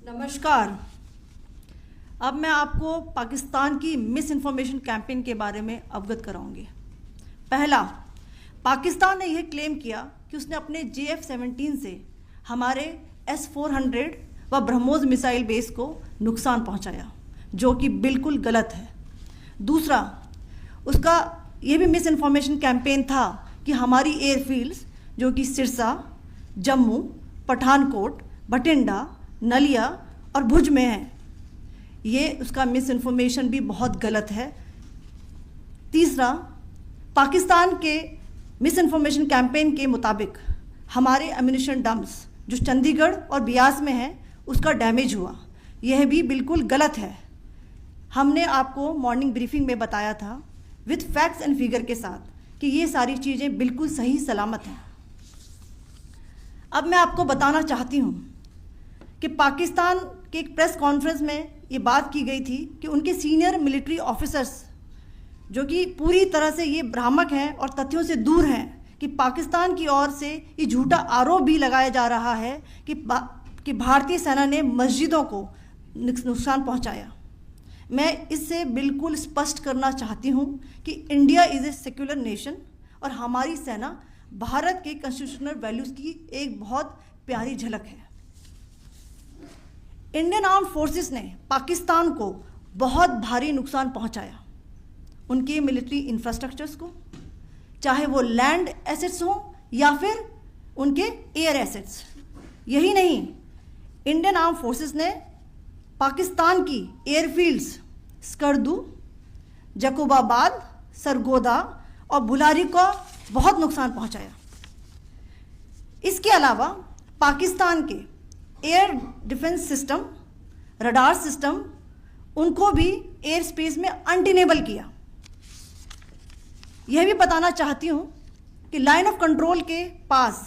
नमस्कार। अब मैं आपको पाकिस्तान की मिस इन्फॉर्मेशन कैंपेन के बारे में अवगत कराऊंगी। पहला, पाकिस्तान ने यह क्लेम किया कि उसने अपने JF-17 से हमारे S-400 व ब्रह्मोस मिसाइल बेस को नुकसान पहुंचाया, जो कि बिल्कुल गलत है। दूसरा, उसका यह भी मिस इन्फॉर्मेशन कैंपेन था कि हमारी एयरफील्ड्स जो कि सिरसा, जम्मू, पठानकोट, बठिंडा, नलिया और भुज में है, ये उसका मिस इन्फॉर्मेशन भी बहुत गलत है। तीसरा, पाकिस्तान के मिस इन्फॉर्मेशन कैंपेन के मुताबिक हमारे एम्यूनिशन डम्प्स जो चंडीगढ़ और बियास में है उसका डैमेज हुआ, यह भी बिल्कुल गलत है। हमने आपको मॉर्निंग ब्रीफिंग में बताया था विथ फैक्ट्स एंड फिगर के साथ कि ये सारी चीज़ें बिल्कुल सही सलामत हैं। अब मैं आपको बताना चाहती हूँ कि पाकिस्तान के एक प्रेस कॉन्फ्रेंस में ये बात की गई थी कि उनके सीनियर मिलिट्री ऑफिसर्स जो कि पूरी तरह से ये भ्रामक हैं और तथ्यों से दूर हैं कि पाकिस्तान की ओर से ये झूठा आरोप भी लगाया जा रहा है कि भारतीय सेना ने मस्जिदों को नुकसान पहुंचाया। मैं इससे बिल्कुल स्पष्ट करना चाहती हूं कि India is a secular nation और हमारी सेना भारत के कॉन्स्टिट्यूशनल वैल्यूज़ की एक बहुत प्यारी झलक है। इंडियन आर्म फोर्सेस ने पाकिस्तान को बहुत भारी नुकसान पहुंचाया, उनके मिलिट्री इंफ्रास्ट्रक्चर्स को, चाहे वो लैंड एसेट्स हों या फिर उनके एयर एसेट्स। यही नहीं, इंडियन आर्म फोर्सेस ने पाकिस्तान की एयरफील्ड्स स्कर्दू, जकोबाबाद, सरगोदा और बुलारी को बहुत नुकसान पहुंचाया। इसके अलावा पाकिस्तान के air defence system, radar system, उनको भी एयर स्पेस में अनटेनेबल किया। यह भी बताना चाहती हूँ कि लाइन ऑफ कंट्रोल के पास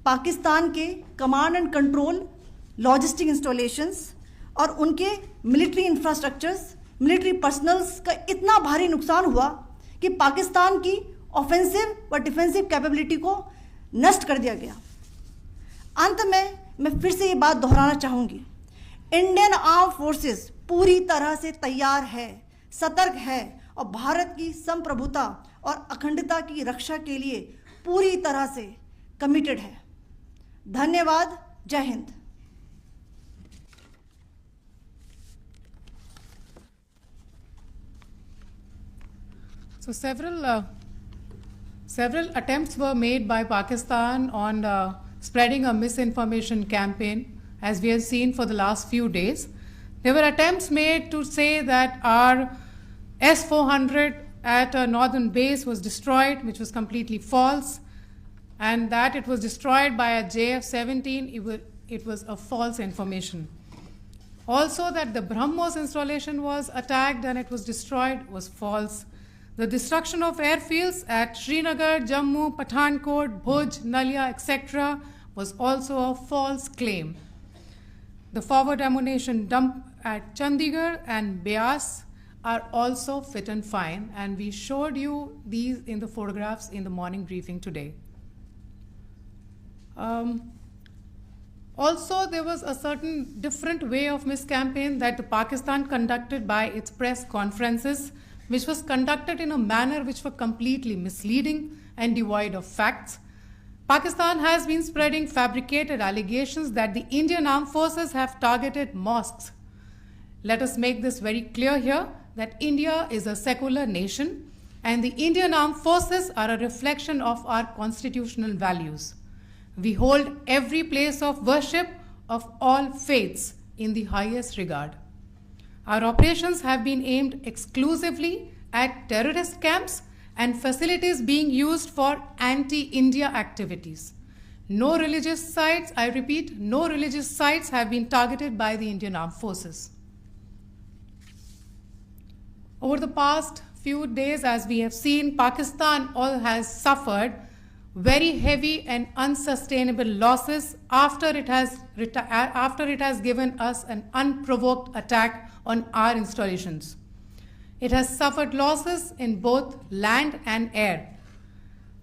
पाकिस्तान के command and control logistic installations और उनके मिलिट्री इंफ्रास्ट्रक्चर्स, मिलिट्री पर्सनल्स का इतना भारी नुकसान हुआ कि पाकिस्तान की ऑफेंसिव व डिफेंसिव कैपेबिलिटी को नष्ट कर दिया गया। अंत में मैं फिर से ये बात दोहराना चाहूँगी, इंडियन आर्म फोर्सेस पूरी तरह से तैयार है, सतर्क है और भारत की संप्रभुता और अखंडता की रक्षा के लिए पूरी तरह से कमिटेड है। धन्यवाद। जय Hind. So several attempts were made by Pakistan on spreading a misinformation campaign, as we have seen for the last few days. There were attempts made to say that our S-400 at a northern base was destroyed, which was completely false, and that it was destroyed by a JF-17, it was a false information. Also that the BrahMos installation was attacked and it was destroyed was false. The destruction of airfields at Srinagar, Jammu, Pathankot, Bhuj, Nalia, etc. was also a false claim. The forward ammunition dump at Chandigarh and Beas are also fit and fine, and we showed you these in the photographs in the morning briefing today. Also, there was a certain different way of miscampaign that the Pakistan conducted by its press conferences, which was conducted in a manner which were completely misleading and devoid of facts. Pakistan has been spreading fabricated allegations that the Indian armed forces have targeted mosques. Let us make this very clear here that India is a secular nation and the Indian armed forces are a reflection of our constitutional values. We hold every place of worship of all faiths in the highest regard. Our operations have been aimed exclusively at terrorist camps and facilities being used for anti-India activities. No religious sites, I repeat, no religious sites have been targeted by the Indian Armed Forces. Over the past few days, as we have seen, Pakistan has suffered very heavy and unsustainable losses after it has given us an unprovoked attack on our installations. It has suffered losses in both land and air.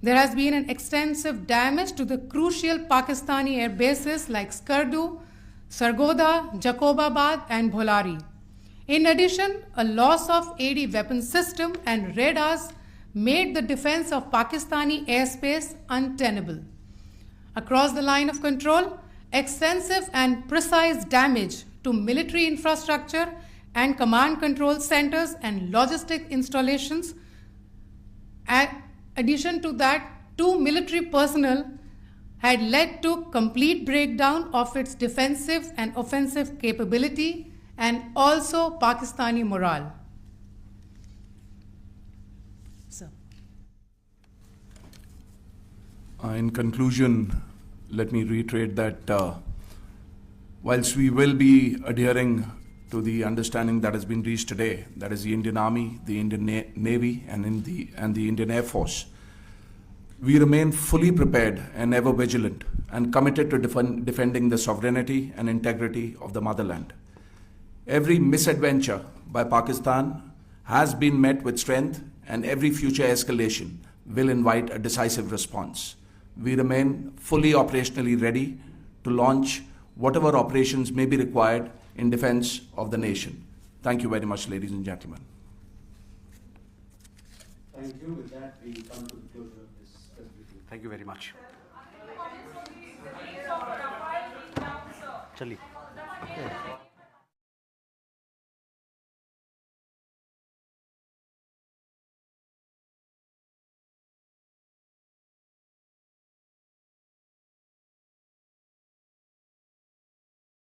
There has been an extensive damage to the crucial Pakistani air bases like Skardu, Sargodha, Jacobabad, and Bholari. In addition, a loss of AD weapon system and radars made the defense of Pakistani airspace untenable. Across the line of control, extensive and precise damage to military infrastructure and command control centers and logistic installations. In addition to that, 2 military personnel had led to complete breakdown of its defensive and offensive capability and also Pakistani morale. So. In conclusion, let me reiterate that whilst we will be adhering to the understanding that has been reached today, that is the Indian Army, the Indian Navy, and the Indian Air Force, we remain fully prepared and ever vigilant and committed to defending the sovereignty and integrity of the motherland. Every misadventure by Pakistan has been met with strength, and every future escalation will invite a decisive response. We remain fully operationally ready to launch whatever operations may be required in defense of the nation. Thank you very much, ladies and gentlemen. Thank you. With that, we come to the closure of this briefing. Thank you very much. चलिए